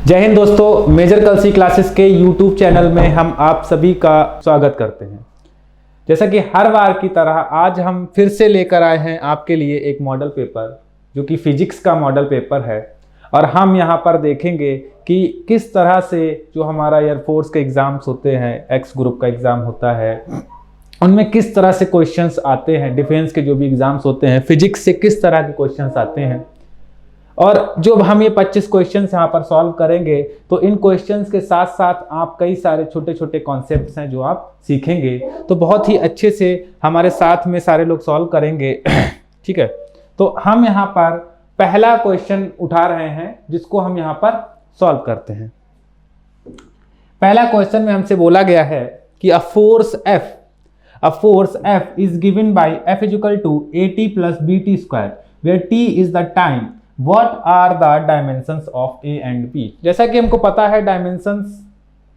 जय हिंद दोस्तों, मेजर कलसी क्लासेस के YouTube चैनल में हम आप सभी का स्वागत करते हैं। जैसा कि हर बार की तरह आज हम फिर से लेकर आए हैं आपके लिए एक मॉडल पेपर जो कि फिजिक्स का मॉडल पेपर है और हम यहाँ पर देखेंगे कि किस तरह से जो हमारा एयरफोर्स के एग्ज़ाम्स होते हैं, एक्स ग्रुप का एग्ज़ाम होता है, उनमें किस तरह से क्वेश्चंस आते हैं, डिफेंस के जो भी एग्ज़ाम्स होते हैं फिजिक्स से किस तरह के क्वेश्चंस आते हैं। और जो हम ये 25 क्वेश्चंस यहाँ पर सॉल्व करेंगे तो इन क्वेश्चंस के साथ साथ आप कई सारे छोटे छोटे कॉन्सेप्ट्स हैं जो आप सीखेंगे, तो बहुत ही अच्छे से हमारे साथ में सारे लोग सॉल्व करेंगे। ठीक है, तो हम यहाँ पर पहला क्वेश्चन उठा रहे हैं जिसको हम यहाँ पर सॉल्व करते हैं। पहला क्वेश्चन में हमसे बोला गया है कि a force F is given by F is equal to AT plus BT square where T is the time. What are the dimensions of A and B? जैसा कि हमको पता है डायमेंशंस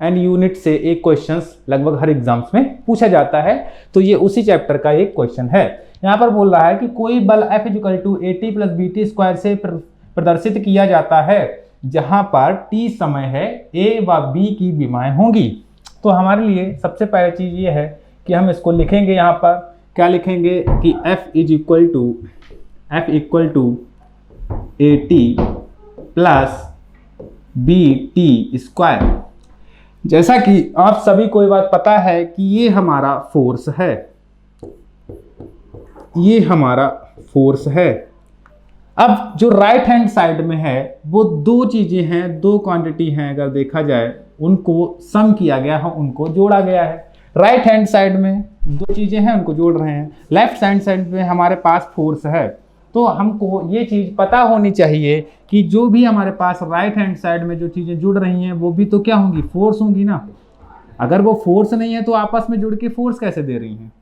एंड यूनिट से एक क्वेश्चंस लगभग हर exams में पूछा जाता है, तो ये उसी चैप्टर का एक क्वेश्चन है। यहाँ पर बोल रहा है कि कोई बल F is equal to AT plus BT square से प्रदर्शित किया जाता है जहां पर T समय है, A व B की विमाएं होंगी। तो हमारे लिए सबसे पहली चीज ये है कि हम इसको लिखेंगे, यहाँ पर क्या लिखेंगे कि F equal to AT plus BT square. जैसा कि आप सभी को ये बात पता है कि ये हमारा फोर्स है, ये हमारा फोर्स है। अब जो राइट हैंड साइड में है वो दो चीजें हैं, दो क्वांटिटी हैं, अगर देखा जाए उनको सम किया गया है, उनको जोड़ा गया है। राइट हैंड साइड में दो चीजें हैं, उनको जोड़ रहे हैं। लेफ्ट हैंड साइड में हमारे पास फोर्स है, तो हमको ये चीज पता होनी चाहिए कि जो भी हमारे पास राइट हैंड साइड में जो चीजें जुड़ रही हैं वो भी तो क्या होंगी, फोर्स होंगी ना। अगर वो फोर्स नहीं है तो आपस में जुड़ के फोर्स कैसे दे रही हैं?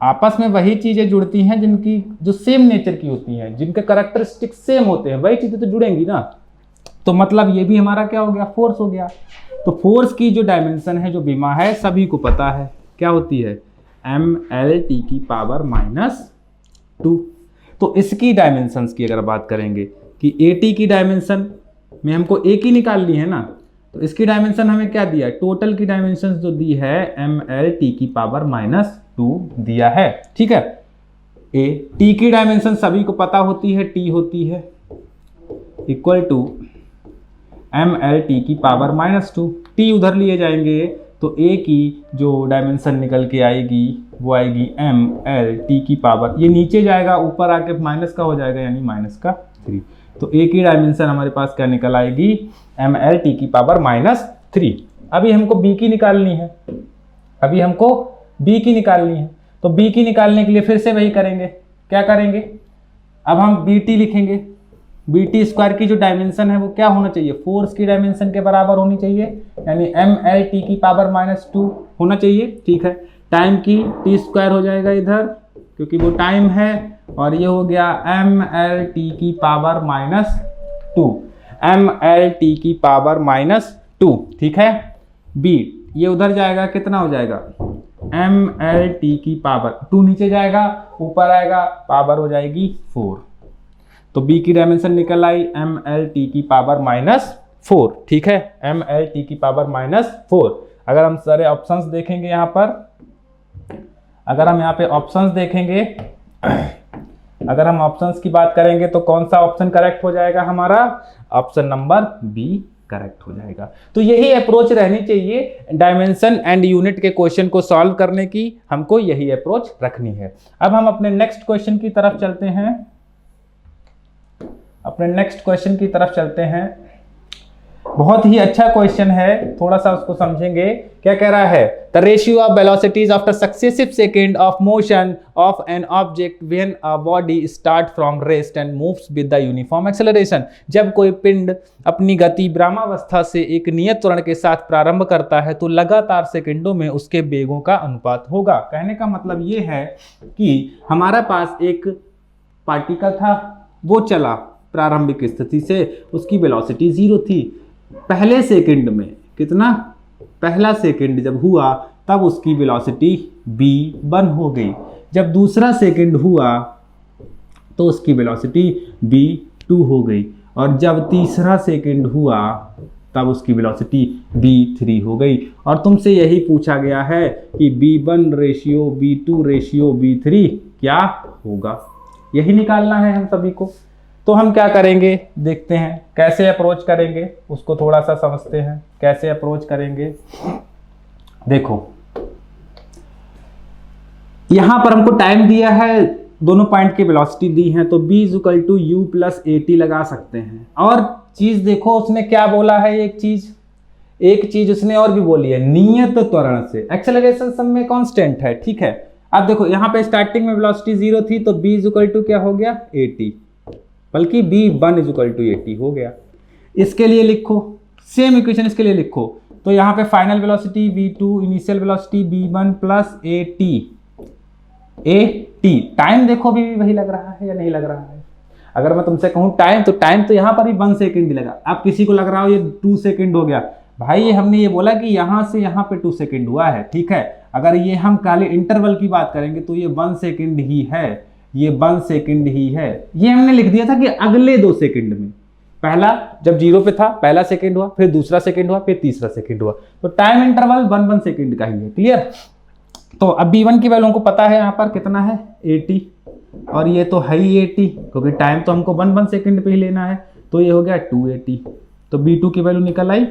आपस में वही चीजें जुड़ती हैं जिनकी जो सेम नेचर की होती हैं, जिनके कैरेक्टरिस्टिक सेम होते हैं, वही चीजें तो जुड़ेंगी ना। तो मतलब ये भी हमारा क्या हो गया, फोर्स हो गया। तो फोर्स की जो डायमेंशन है, जो विमा है, सभी को पता है क्या होती है, mLT की पावर -2। तो इसकी डायमेंशंस की अगर बात करेंगे कि AT की डायमेंशन में हमको एक ही निकालनी है ना, तो इसकी डायमेंशन हमें क्या दिया है, टोटल की डायमेंशन जो दी है mLT की पावर -2 दिया है। ठीक है, T की डायमेंशन सभी को पता होती है, T होती है इक्वल टू mLT की पावर -2। T उधर लिए जाएंगे तो A की जो डायमेंशन निकल के आएगी वो आएगी mLT की पावर, ये नीचे जाएगा, ऊपर आके माइनस का हो जाएगा यानी -3। तो A की डायमेंशन हमारे पास क्या निकल आएगी, mLT की पावर -3। अभी हमको B की निकालनी है, तो B की निकालने के लिए फिर से वही करेंगे, क्या करेंगे, अब हम BT लिखेंगे। BT स्क्वायर की जो डायमेंशन है वो क्या होना चाहिए, फोर्स की डायमेंशन के बराबर होनी चाहिए, यानी mLT की पावर -2 होना चाहिए। ठीक है, टाइम की T स्क्वायर हो जाएगा इधर क्योंकि वो टाइम है, और ये हो गया mLT की पावर -2, mLT की पावर -2। ठीक है, B ये उधर जाएगा, कितना हो जाएगा, mLT की पावर 2 नीचे जाएगा, ऊपर आएगा, पावर हो जाएगी 4। तो B की डायमेंशन निकल आई mLT की पावर -4। ठीक है, mLT की पावर -4। अगर हम सारे ऑप्शंस देखेंगे यहाँ पर, अगर हम यहाँ पे ऑप्शंस देखेंगे, अगर हम ऑप्शंस की बात करेंगे तो कौन सा ऑप्शन करेक्ट हो जाएगा, हमारा ऑप्शन नंबर B करेक्ट हो जाएगा। तो यही अप्रोच रहनी चाहिए डायमेंशन एंड यूनिट के क्वेश्चन को सॉल्व करने की, हमको यही अप्रोच रखनी है। अब हम अपने नेक्स्ट क्वेश्चन की तरफ चलते हैं। बहुत ही अच्छा क्वेश्चन है, थोड़ा सा उसको समझेंगे। क्या कह रहा है, the ratio of velocities after successive second of motion of an object when a body start from rest and moves with the uniform acceleration. जब कोई पिंड अपनी गति विरामावस्था से एक नियत त्वरण के साथ प्रारंभ करता है तो लगातार सेकंडों में उसके वेगों का अनुपात होगा। कहने का मतलब ये है कि हमारा पास एक पार्टिकल था, वो चला प्रारंभिक स्थिति से, उसकी वेलोसिटी 0 थी। पहले सेकंड में कितना, पहला सेकंड जब हुआ तब उसकी वेलोसिटी v1 हो गई। जब दूसरा सेकंड हुआ तो उसकी वेलोसिटी v2 हो गई। और जब तीसरा सेकंड हुआ तब उसकी वेलोसिटी v3 हो गई। और तुमसे यही पूछा गया है कि v1 ratio v2 ratio v3 क्या होगा, यही निकालना है हम सभी को। तो हम क्या करेंगे देखते हैं, कैसे अप्रोच करेंगे उसको थोड़ा सा समझते हैं, कैसे अप्रोच करेंगे। देखो यहां पर हमको टाइम दिया है, दोनों पॉइंट की वेलोसिटी दी है, तो b = u + at लगा सकते हैं। और चीज देखो उसने क्या बोला है, एक चीज उसने और भी बोली है, नियत त्वरण से। एक्सेलरेशन सब में कांस्टेंट है, ठीक है। अब देखो यहाँ पे स्टार्टिंग में वेलोसिटी 0 थी, तो b = क्या हो गया 80, बल्कि b1 = 80 हो गया। इसके लिए लिखो सेम इक्वेशन, इसके लिए लिखो तो यहाँ पे final velocity v2, initial velocity b1 + at। Time देखो भी वही लग रहा है या नहीं लग रहा है। अगर मैं तुमसे कहूं टाइम, तो टाइम तो यहाँ पर भी 1 सेकंड ही लगा। अब किसी को लग रहा हो ये 2 सेकंड हो गया, भाई ये हमने ये बोला कि यहाँ से यहाँ पे 2 सेकंड हुआ है, ठीक है। अगर ये हम काले इंटरवल की बात करेंगे तो ये 1 सेकंड ही है, ये 1 सेकंड ही है। ये हमने लिख दिया था कि अगले 2 सेकंड में, पहला जब 0 पे था पहला सेकंड हुआ, फिर दूसरा सेकंड हुआ, फिर तीसरा सेकंड हुआ, तो टाइम इंटरवल 1 सेकंड का ही है। क्लियर। तो अब b1 की वैल्यू हमको पता है, यहाँ पर कितना है 80, और ये तो है ही 80, क्योंकि टाइम तो हमको 1 सेकंड पे ही लेना है, तो ये हो गया 280। तो b2 की वैल्यू निकल आई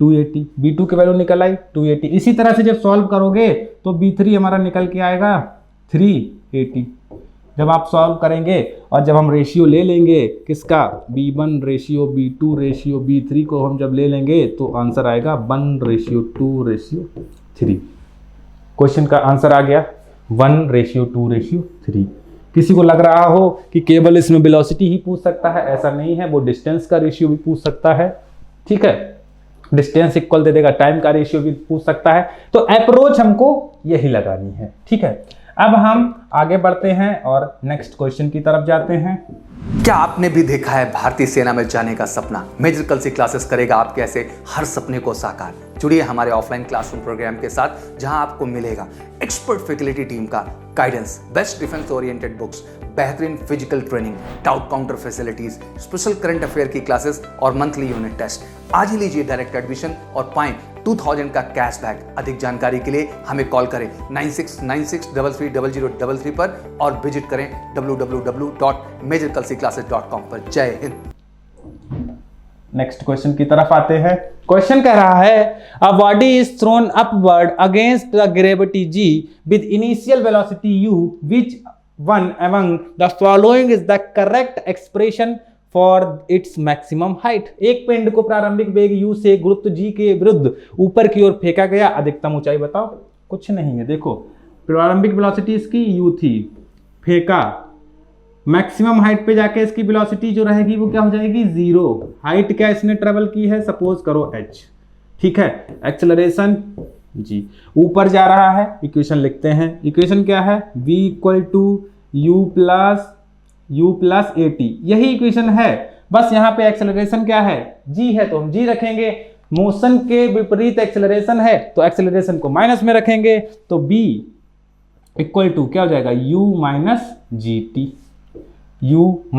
280, b2 की वैल्यू निकल आई 280। इसी तरह से जब सॉल्व करोगे तो b3 हमारा निकल के आएगा 380। जब आप सॉल्व करेंगे और जब हम रेशियो ले लेंगे किसका, b1 ratio b2 ratio b3 को हम जब ले लेंगे तो आंसर आएगा 1:2:3। क्वेश्चन का आंसर आ गया 1:2:3। किसी को लग रहा हो कि केवल इसमें वेलोसिटी ही पूछ सकता है, ऐसा नहीं है, वो डिस्टेंस का रेशियो भी पूछ सकता है, ठीक है। डिस्टेंस इक्वल दे देगा, टाइम का रेशियो भी पूछ सकता है। तो अप्रोच हमको यही लगानी है, ठीक है। अब हम आगे बढ़ते हैं और नेक्स्ट क्वेश्चन की तरफ जाते हैं। क्या आपने भी देखा है भारतीय सेना में जाने का सपना? मेजर कल्सी क्लासेस करेगा आपके ऐसे हर सपने को साकार। जुड़िए हमारे ऑफलाइन क्लासरूम प्रोग्राम के साथ, जहां आपको मिलेगा एक्सपर्ट फैकल्टी टीम का guidance, best defence oriented books, बेहतरीन physical training, doubt counter facilities, special current affair की क्लासेस और मंथली यूनिट टेस्ट। आज ही लीजिए डायरेक्ट एडमिशन और पाएं 2000 का कैशबैक। अधिक जानकारी के लिए हमें कॉल करें 9696330033 पर और विजिट करें www.majorkalsiclasses.com पर। जय हिंद। नेक्स्ट क्वेश्चन की तरफ आते हैं। क्वेश्चन कह रहा है अ body is throne upward against the gravity g with initial velocity u, which one among the following is the correct expression for its maximum height? एक पिंड को प्रारंभिक वेग u से गुरुत्व g के विरुद्ध ऊपर की ओर फेंका गया, अधिकतम ऊंचाई बताओ। कुछ नहीं है, देखो प्रारंभिक वेलोसिटी इसकी u थी, फेंका, मैक्सिमम हाइट पे जाके इसकी वेलोसिटी जो रहेगी वो क्या हो जाएगी 0। हाइट क्या इसने ट्रेवल की है, सपोज करो h, ठीक है। एक्सेलरेशन जी ऊपर जा रहा है, इक्वेशन लिखते हैं। इक्वेशन क्या है, v = u + at, यही इक्वेशन है। बस यहाँ पे एक्सेलरेशन क्या है, g है तो हम g रखेंगे। मोशन के विपरीत एक्सेलरेशन है तो एक्सेलरेशन को माइनस में रखेंगे, तो b = क्या हो जाएगा u - gt। u -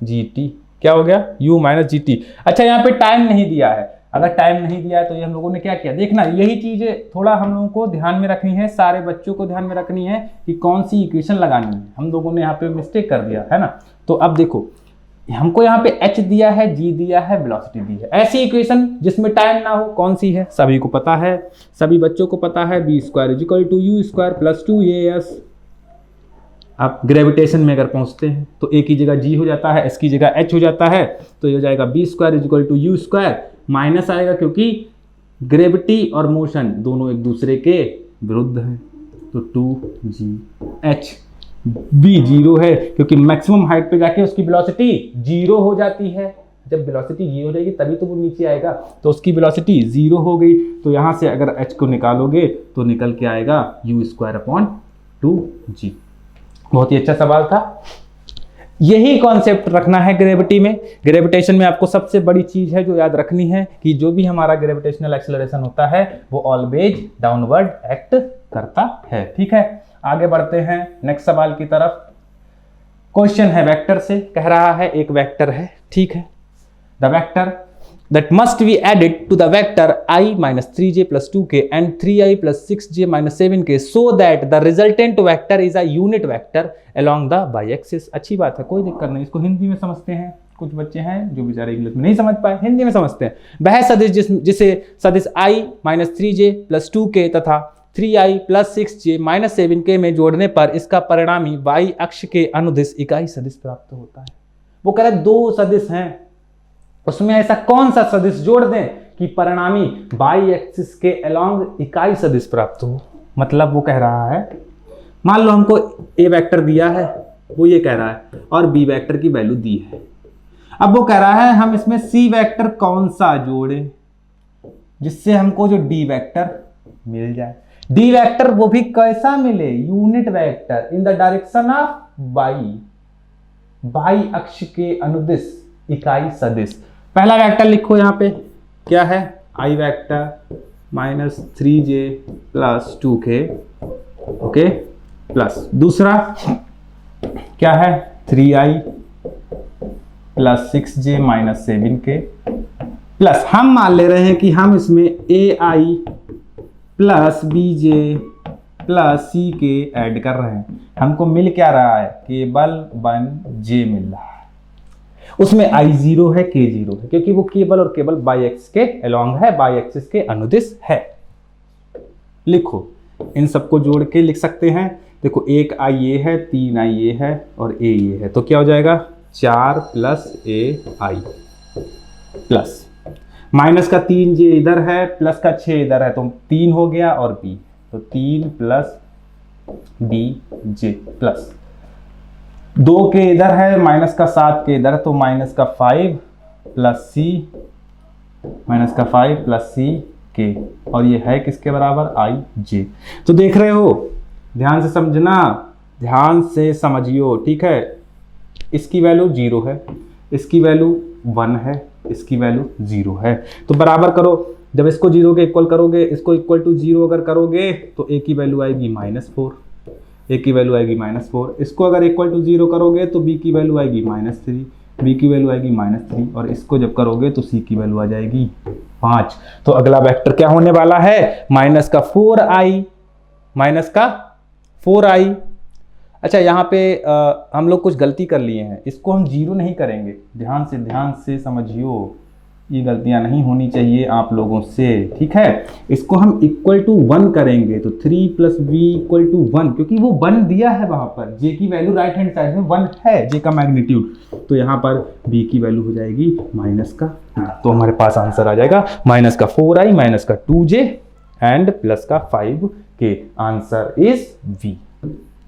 gt क्या हो गया, u - gt। अच्छा यहाँ पे टाइम नहीं दिया है, अगर टाइम नहीं दिया है तो ये हम लोगों ने क्या किया, देखना यही चीजें थोड़ा हम लोगों को ध्यान में रखनी है, सारे बच्चों को ध्यान में रखनी है कि कौन सी इक्वेशन लगानी है। हम लोगों ने यहाँ पे मिस्टेक कर दिया है ना। तो अब देखो हमको यहाँ पे h दिया है, g दिया है, वेलोसिटी दी है। ऐसी इक्वेशन जिसमें टाइम ना हो कौन सी है, सभी को पता है, सभी बच्चों को पता है, b² = u² + 2as। आप ग्रेविटेशन में अगर पहुंचते हैं तो a की जगह g हो जाता है, s की जगह h हो जाता है, तो ये हो जाएगा b² = u², माइनस आएगा क्योंकि ग्रेविटी और मोशन दोनों एक दूसरे के विरुद्ध हैं, तो 2gh। b 0 है क्योंकि मैक्सिमम हाइट पे जाके उसकी वेलोसिटी 0 हो जाती है। जब वेलोसिटी 0 हो जाएगी तभी तो वो नीचे आएगा, तो उसकी वेलोसिटी 0 हो गई। तो यहाँ से अगर h को निकालोगे तो निकल के आएगा u²/2g। बहुत ही अच्छा सवाल था। यही कॉन्सेप्ट रखना है ग्रेविटी में। ग्रेविटेशन में आपको सबसे बड़ी चीज है जो याद रखनी है कि जो भी हमारा ग्रेविटेशनल एक्सेलरेशन होता है वो ऑलवेज डाउनवर्ड एक्ट करता है, ठीक है। आगे बढ़ते हैं नेक्स्ट सवाल की तरफ। क्वेश्चन है वेक्टर से, कह रहा है एक वेक्टर है, ठीक है। The vector that must be added to the vector I minus 3j plus 2k and 3i plus 6j minus 7k so that the resultant vector is a unit vector along the y-axis। अच्छी बात है, कोई दिक्कत नहीं, इसको हिंदी में समझते हैं। कुछ बच्चे हैं जो बेचारे इंग्लिश में नहीं समझ पाए, हिंदी में समझते हैं। वह सदिश जिसे सदिश i minus 3j plus 2k तथा 3i plus 6j minus 7k में जोड़ने पर इसका परिणामी y अक्ष के अनुदिश इकाई सदिश प्राप्त होता है। वो कह रहे दो सदिश हैं, उसमें ऐसा कौन सा सदिश जोड़ दें कि परिणामी बाई एक्सिस के अलोंग इकाई सदिश प्राप्त हो। मतलब वो कह रहा है, मान लो हमको ए वेक्टर दिया है, वो ये कह रहा है, और बी वेक्टर की वैल्यू दी है। अब वो कह रहा है हम इसमें सी वेक्टर कौन सा जोड़ें जिससे हमको जो डी वेक्टर मिल जाए। डी वेक्टर वो भी कैसा मिले, unit vector in the direction of by अक्ष के अनुदिश इकाई सदिश। पहला वेक्टर लिखो यहां पे, क्या है, I vector minus 3j plus 2k, okay, plus दूसरा क्या है 3i plus 6j minus 7k plus हम मान ले रहे हैं कि हम इसमें ai plus bj plus ck add कर रहे हैं। हमको मिल क्या रहा है, केवल 1j मिल रहा है। उसमें I0 है, K0 है, क्योंकि वो केवल और केवल बाई एक्स के अलोंग है, बाई एक्सिस के अनुदिश है। लिखो, इन सबको जोड़ के लिख सकते हैं। देखो, एक I ये है, 3I ये है और A ये है, तो क्या हो जाएगा 4 प्लस AI प्लस माइनस का 3j इधर है, प्लस का 6 इधर है, तो 3 हो गया और B, तो 3 प्लस BJ प्लस 2 के इधर है, माइनस का 7 के इधर, तो माइनस का 5 प्लस C, माइनस का 5 प्लस C के, और ये है किसके बराबर IJ। तो देख रहे हो, ध्यान से समझना, ध्यान से समझियो, ठीक है। इसकी वैल्यू 0 है, इसकी वैल्यू 1 है, इसकी वैल्यू 0 है, तो बराबर करो। जब इसको 0 के इक्वल करोगे, इसको इक्वल टू 0 अगर करोगे तो A की वैल्यू आएगी -4, A की वैल्यू आएगी -4। इसको अगर इक्वल टू 0 करोगे तो B की वैल्यू आएगी -3, B की वैल्यू आएगी -3, और इसको जब करोगे तो C की वैल्यू आ जाएगी 5। तो अगला वेक्टर क्या होने वाला है, माइनस का 4i, माइनस का 4i। अच्छा, यहाँ पे हम लोग कुछ गलती कर लिए हैं, इसको हम 0 नहीं करेंगे। ध्यान से समझियो, ये गलतियां नहीं होनी चाहिए आप लोगों से, ठीक है। इसको हम इक्वल टू 1 करेंगे, तो 3 प्लस बी इक्वल टू 1, क्योंकि वो 1 दिया है वहां पर, जे की वैल्यू राइट हैंड साइड में 1 है, जे का मैग्नीट्यूड, तो यहाँ पर बी की वैल्यू हो जाएगी माइनस का 2, तो हमारे पास आंसर आ जाएगा माइनस का 4i माइनस का 2j एंड प्लस का 5k। Answer is V।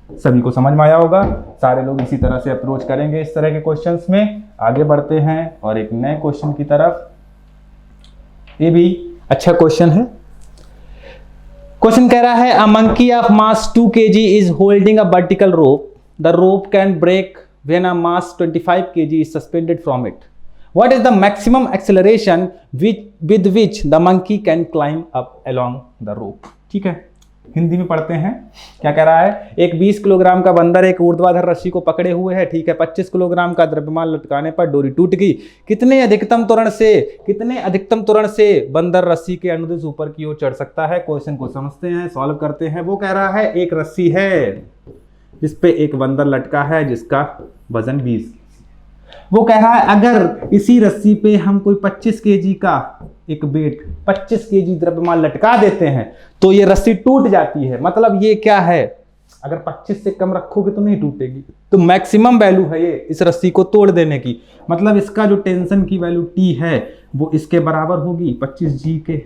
सभी को समझ में आया होगा, सारे लोग इसी तरह से अप्रोच करेंगे इस तरह के क्वेश्चंस में। आगे बढ़ते हैं और एक नए क्वेश्चन की तरफ। ये भी अच्छा क्वेश्चन है। क्वेश्चन कह रहा है, a monkey of mass 2 kg is holding a vertical rope, the rope can break when a mass 25 kg is suspended from it. What is the maximum acceleration with which the monkey can climb up along the rope. ठीक है, हिंदी में पढ़ते हैं। क्या कह रहा है, एक 20 किलोग्राम का बंदर एक ऊर्ध्वाधर रस्सी को पकड़े हुए है, ठीक है। 25 किलोग्राम का द्रव्यमान लटकाने पर डोरी टूट गई। कितने अधिकतम त्वरण से बंदर रस्सी के अनुदिश ऊपर की ओर चढ़ सकता है। क्वेश्चन को समझते हैं, सॉल्व करते हैं। वो कह रहा है, एक रस्सी है जिस पे एक बंदर लटका है जिसका वजन 20। वो कह रहा है, अगर इसी रस्सी पे हम कोई 25 केजी का एक वेट 25 केजी द्रव्यमान लटका देते हैं तो ये रस्सी टूट जाती है। मतलब ये क्या है, अगर 25 से कम रखोगे तो नहीं टूटेगी, तो मैक्सिमम वैल्यू है ये इस रस्सी को तोड़ देने की। मतलब इसका जो टेंशन की वैल्यू T है वो इसके बराबर होगी 25G के।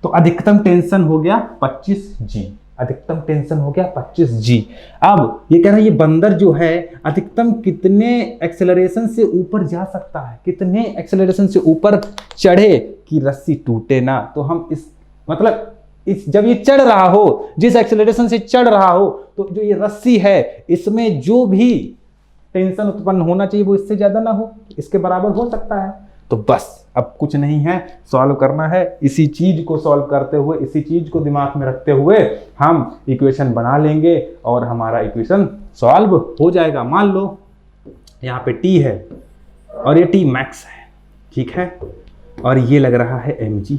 तो अधिकतम टेंशन हो गया 25G, अधिकतम टेंशन हो गया 25G। अब ये कह रहा है, ये बंदर जो है अधिकतम कितने एक्सेलरेशन से ऊपर जा सकता है, कितने एक्सेलरेशन से ऊपर चढ़े कि रस्सी टूटे ना। तो हम जब ये चढ़ रहा हो, जिस एक्सेलरेशन से चढ़ रहा हो, तो जो ये रस्सी है इसमें जो भी टेंशन उत्पन्न होना चाहिए वो इससे ज्यादा ना हो, इसके बराबर हो सकता है। तो बस अब कुछ नहीं है, सॉल्व करना है। इसी चीज को सॉल्व करते हुए, इसी चीज को दिमाग में रखते हुए हम इक्वेशन बना लेंगे और हमारा इक्वेशन सॉल्व हो जाएगा। मान लो यहाँ पे T है और ये T मैक्स है, ठीक है। और ये लग रहा है mg,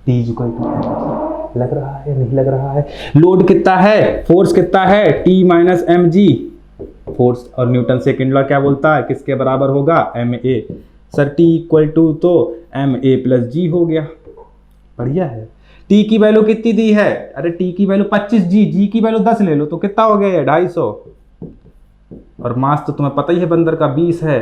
T equal to mg, लग रहा है नहीं लग रहा है। लोड कितना है, फोर्स कितना है, T माइनस mg, फोर्स। और न्यूटन सेकेंड लॉ क्या बोलता है, किसके बराबर होगा, ma। Sir T equal to तो ma प्लस g हो गया, बढ़िया है। T की वैल्यू कितनी दी है, अरे T की वैल्यू 25g, g की वैल्यू 10 ले लो तो कितना हो गया ये 250। और मास तो तुम्हें पता ही है बंदर का 20 है,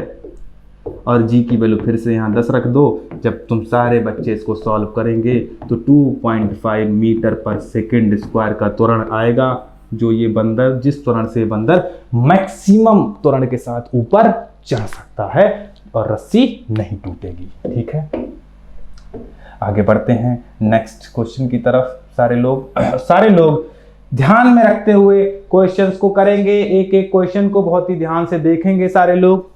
और g की वैल्यू फिर से यहाँ 10 रख दो। जब तुम सारे बच्चे इसको सॉल्व करेंगे तो 2.5 मीटर पर सेकेंड स्क्वायर का त्वरण आएगा, जो ये बंदर, जिस त्वरण से बंदर मैक्सिमम त्वरण के साथ ऊपर चढ़ सकता है और रस्सी नहीं टूटेगी। ठीक है, आगे बढ़ते हैं नेक्स्ट क्वेश्चन की तरफ। सारे लोग ध्यान में रखते हुए क्वेश्चंस को करेंगे, एक एक क्वेश्चन को बहुत ही ध्यान से देखेंगे सारे लोग।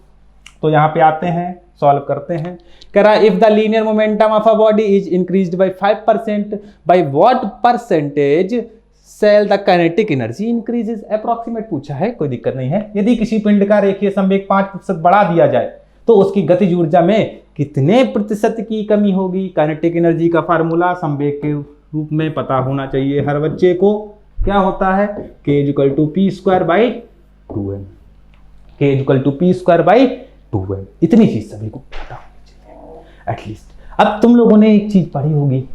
तो यहाँ पे आते हैं, सॉल्व करते हैं। कह रहा है if the linear momentum of a body is increased by 5%, by what percentage shall the kinetic energy increases. Approximate पूछा है, कोई दिक्कत नहीं है। यदि किसी पिंड का रेखीय संवेग 5% बढ़ा दिया जाए तो उसकी गतिज ऊर्जा में कितने प्रतिशत की कमी होगी। काइनेटिक एनर्जी का फार्मूला संवेग के रूप में पता होना चाहिए हर बच्चे को। क्या होता है, k equal to p square by 2m, k equal to p square by 2m। इतनी चीज सभी को पता होनी चाहिए एटलीस्ट। अब तुम लोगों ने एक चीज पढ़ी होगी,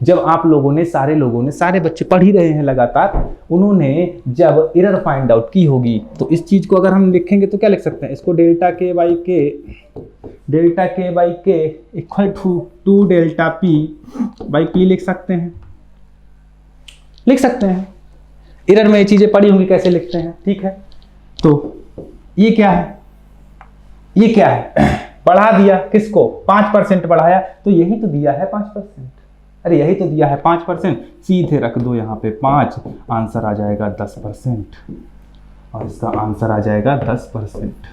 जब आप लोगों ने सारे बच्चे पढ़ ही रहे हैं लगातार, उन्होंने जब एरर फाइंड आउट की होगी तो इस चीज को अगर हम लिखेंगे तो क्या लिख सकते हैं, इसको delta k by k equal to 2 delta p by p लिख सकते हैं। एरर में ये चीजें पढ़ी होंगी कैसे लिखते हैं। ठीक है, तो ये क्या है, बढ़ा दिया किसको, 5% बढ़ाया, तो यही तो दिया है 5%। अरे यही तो दिया है 5%, सीधे रख दो यहाँ पे 5, आंसर आ जाएगा 10%, और इसका आंसर आ जाएगा 10%।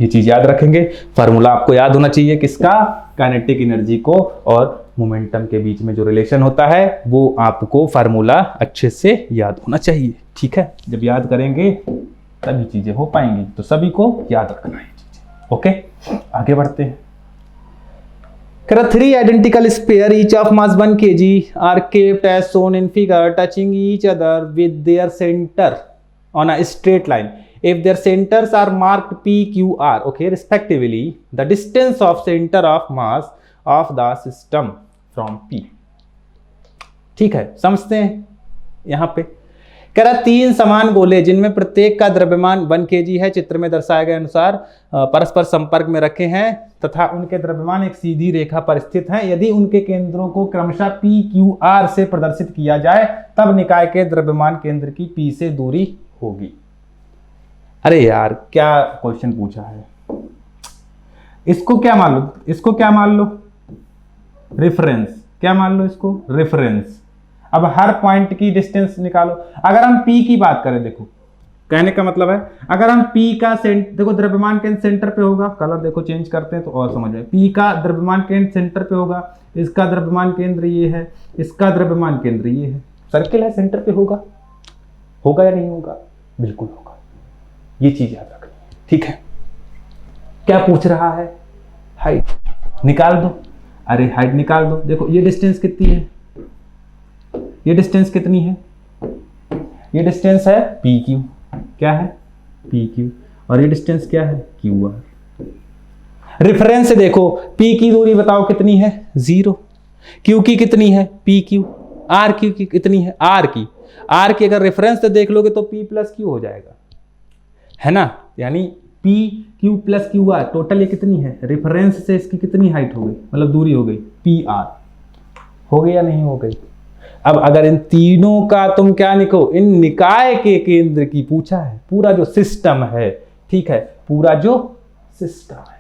ये चीज याद रखेंगे। फार्मूला आपको याद होना चाहिए किसका, काइनेटिक एनर्जी को और मोमेंटम के बीच में जो रिलेशन होता है वो आपको फार्मूला अच्छे से याद होना चाहिए। ठीक है, जब याद करेंगे तभी चीजें हो पाएंगी, तो सभी को याद रखना है चीजें। ओके, आगे बढ़ते हैं। 3 identical sphere each of mass 1 kg are kept as shown in figure touching each other with their center on a straight line. If their centers are marked P, Q, R, okay, respectively, the distance of center of mass of the system from P. ठीक है, समझते हैं। यहाँ पे कह रहा 3 समान गोले जिनमें प्रत्येक का द्रव्यमान 1 kg है, चित्र में दर्शाए गए अनुसार परस्पर संपर्क में रखे हैं तथा उनके द्रव्यमान एक सीधी रेखा पर स्थित हैं। यदि उनके केंद्रों को क्रमशः P, Q, R से प्रदर्शित किया जाए तब निकाय के द्रव्यमान केंद्र की P से दूरी होगी। अरे यार क्या क्वेश्चन पूछा है, इसको क्या मान लो, रेफरेंस। क्या मान लो इसको, रेफरेंस। अब हर पॉइंट की डिस्टेंस निकालो। अगर हम P की बात करें, देखो कहने का मतलब है अगर हम P का देखो द्रव्यमान केंद्र सेंटर पे होगा, कलर देखो चेंज करते हैं तो और समझ में। P का द्रव्यमान केंद्र सेंटर पे होगा, इसका द्रव्यमान केंद्र ये है, इसका द्रव्यमान केंद्र ये है, सर्किल है, सेंटर पे होगा या नहीं होगा, बिल्कुल होगा। ये चीज याद रखनी है। ठीक है, क्या पूछ रहा है, हाइट निकाल दो। अरे हाइट निकाल दो, देखो ये डिस्टेंस कितनी है, ये डिस्टेंस कितनी है, ये डिस्टेंस है पी क्यू, क्या है पी क्यू, और ये डिस्टेंस क्या है क्यू आर। रेफरेंस से देखो पी की दूरी बताओ कितनी है 0, क्यू की कितनी है पी क्यू, आर क्यू की कितनी है आर की अगर रेफरेंस से देख लोगे तो पी प्लस क्यू हो जाएगा, है ना। यानी P Q plus Q R total ये कितनी है, रेफरेंस से इसकी कितनी हाइट हो गई, मतलब दूरी हो गई पी आर, हो गई या नहीं हो गई। अब अगर इन तीनों का तुम क्या लिखो, इन निकाय के केंद्र की पूछा है, पूरा जो सिस्टम है, ठीक है, पूरा जो सिस्टम है,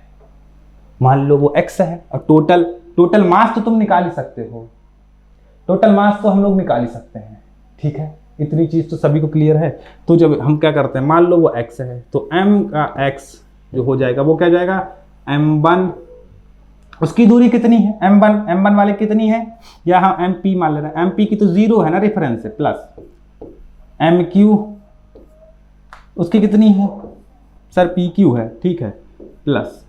मान लो वो x है, और टोटल मास तो तुम निकाल ही सकते हो, टोटल मास तो हम लोग निकाल ही सकते हैं। ठीक है, इतनी चीज तो सभी को क्लियर है। तो जब हम क्या करते हैं, मान लो वो x है तो m का x जो हो जाएगा वो क्या जाएगा m1, उसकी दूरी कितनी है m1 वाले कितनी है, या हम mp मान ले रहे हैं, mp की तो 0 है ना रेफरेंस से, प्लस mq उसकी कितनी है सर pq है, ठीक है, प्लस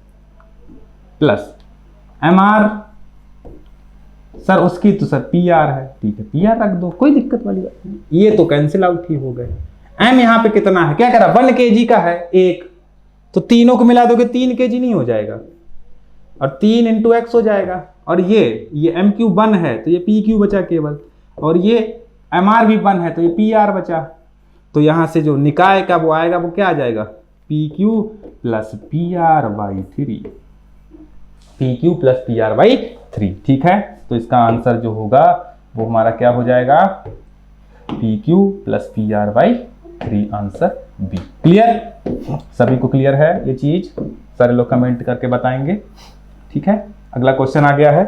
प्लस mr, सर उसकी तो सर pr है, ठीक है pr रख दो, कोई दिक्कत वाली बात नहीं, ये तो कैंसिल आउट ही हो गए। m यहाँ पे कितना है, क्या करा 1 kg का है 1, तो तीनों को मिला दोगे 3 kg नहीं हो जाएगा, और 3 × x हो जाएगा, और ये m³ 1 है तो ये p³ बचा केवल, और ये mr भी 1 है तो ये pr बचा। तो यहां से जो निकाय का वो आएगा वो क्या आ जाएगा, pq plus pr/3, pq plus pr/3, ठीक है। तो इसका आंसर जो होगा वो हमारा क्या हो जाएगा, pq plus pr/3, answer B. Clear, सभी को क्लियर है ये चीज, सारे लोग कमेंट करके बताएंगे, ठीक है। अगला क्वेश्चन आ गया है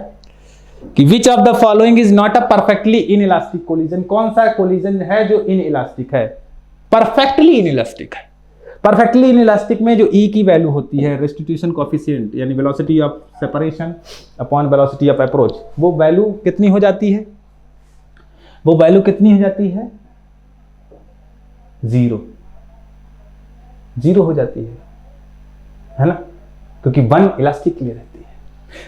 कि which of the following is not a perfectly inelastic collision, कौन सा कोलिजन है जो इनइलास्टिक है, परफेक्टली इनइलास्टिक है। परफेक्टली इनइलास्टिक में जो E की वैल्यू होती है, रेस्टिट्यूशन कोफिशिएंट यानी velocity of separation upon velocity of approach, वो वैल्यू कितनी हो जाती है, वो वैल्यू कितनी हो जाती है, 0 हो जाती है ना, क्योंकि 1 इलास्टिक में रहती है।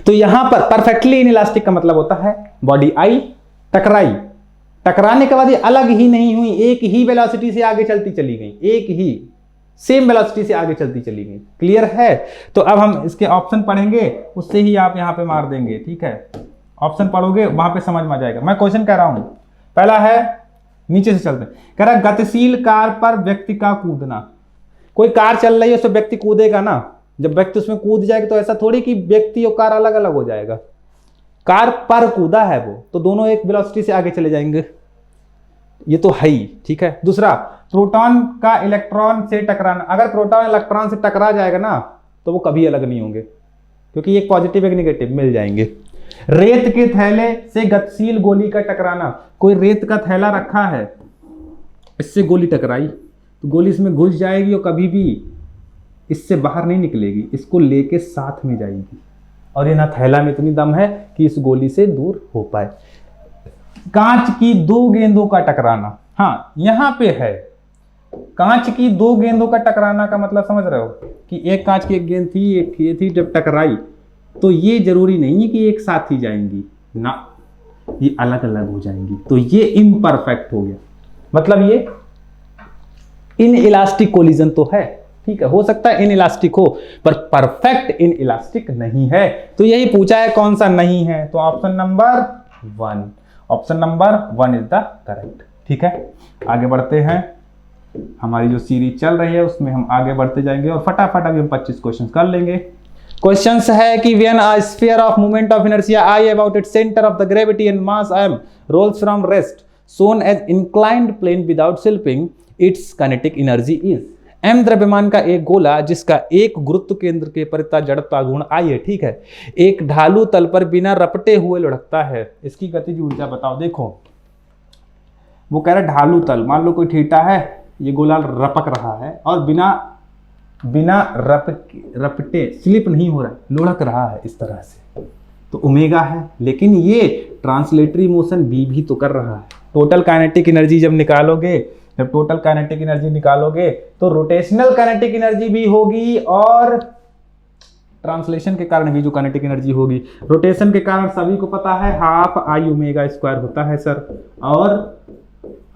तो यहां पर परफेक्टली इनइलास्टिक का मतलब होता है बॉडी आई टकराई, टकराने के बाद ये अलग ही नहीं हुई, एक ही वेलोसिटी से आगे चलती चली गई, एक ही सेम वेलोसिटी से आगे चलती चली गई। क्लियर है। तो अब हम इसके ऑप्शन पढ़ेंगे, उससे ही आप यहां पे मार देंगे, ठीक है। ऑप्शन पढ़ोगे वहां पे समझ में आ जाएगा। मैं क्वेश्चन कह रहा हूं, पहला है, नीचे से चलते हैं, कह रहा गतिशील कार पर व्यक्ति का कूदना। कोई कार चल रही है उसमें व्यक्ति कूदेगा ना, जब व्यक्ति उसमें कूद जाएगा तो ऐसा थोड़ी कि व्यक्ति और कार अलग अलग हो जाएगा, कार पर कूदा है वो, तो दोनों एक वेलोसिटी से आगे चले जाएंगे, ये तो है ही, ठीक है। दूसरा, प्रोटॉन का इलेक्ट्रॉन से टकराना, अगर प्रोटॉन इलेक्ट्रॉन से टकरा जाएगा ना तो वो कभी अलग नहीं होंगे, क्योंकि एक पॉजिटिव एक नेगेटिव मिल जाएंगे। रेत के थैले से गतिशील गोली का टकराना, कोई रेत का थैला रखा है, इससे गोली टकराई तो गोली इसमें घुस जाएगी और कभी भी इससे बाहर नहीं निकलेगी, इसको लेके साथ में जाएगी, और ये ना थैला में इतनी दम है कि इस गोली से दूर हो पाए। कांच की 2 गेंदों का टकराना, हाँ यहां पे है, कांच की 2 गेंदों का टकराना का मतलब समझ रहे हो कि एक कांच की एक गेंद थी, एक ये थी, जब टकराई तो ये जरूरी नहीं है कि एक साथ ही जाएंगी ना, ये अलग अलग हो जाएंगी, तो ये इम्परफेक्ट हो गया, मतलब ये इनइलास्टिक कोलिजन तो है, ठीक है, हो सकता है इनइलास्टिक हो पर परफेक्ट इनइलास्टिक नहीं है। तो यही पूछा है कौन सा नहीं है, तो option number 1, option number 1 is the correct, ठीक है। आगे बढ़ते हैं, हमारी जो सीरीज चल रही है उसमें हम आगे बढ़ते जाएंगे और फटाफट अभी हम 25 क्वेश्चन कर लेंगे। क्वेश्चंस है कि when a sphere of moment of inertia I about its center of the gravity and mass m rolls from rest shown as inclined plane without slipping, its kinetic energy is। m द्रव्यमान का एक गोला जिसका एक गुरुत्व केंद्र के परिता जड़ता गुण I है, ठीक है, एक ढालू तल पर बिना रपटे हुए लुढ़कता है, इसकी गतिज ऊर्जा बताओ। देखो वो कह रहा है ढालू तल, मान लो कोई थीटा है, ये गोला रपक रहा है और बिना रपटे स्लिप नहीं हो रहा है, लुढ़क रहा है इस तरह से, तो ओमेगा है, लेकिन ये ट्रांसलेटरी मोशन बी भी तो कर रहा है। टोटल काइनेटिक एनर्जी जब निकालोगे, जब टोटल काइनेटिक एनर्जी निकालोगे तो रोटेशनल काइनेटिक एनर्जी भी होगी और ट्रांसलेशन के कारण भी जो काइनेटिक एनर्जी होगी। रोटेशन के कारण सभी को पता है हाफ आई ओमेगा स्क्वायर होता है सर, और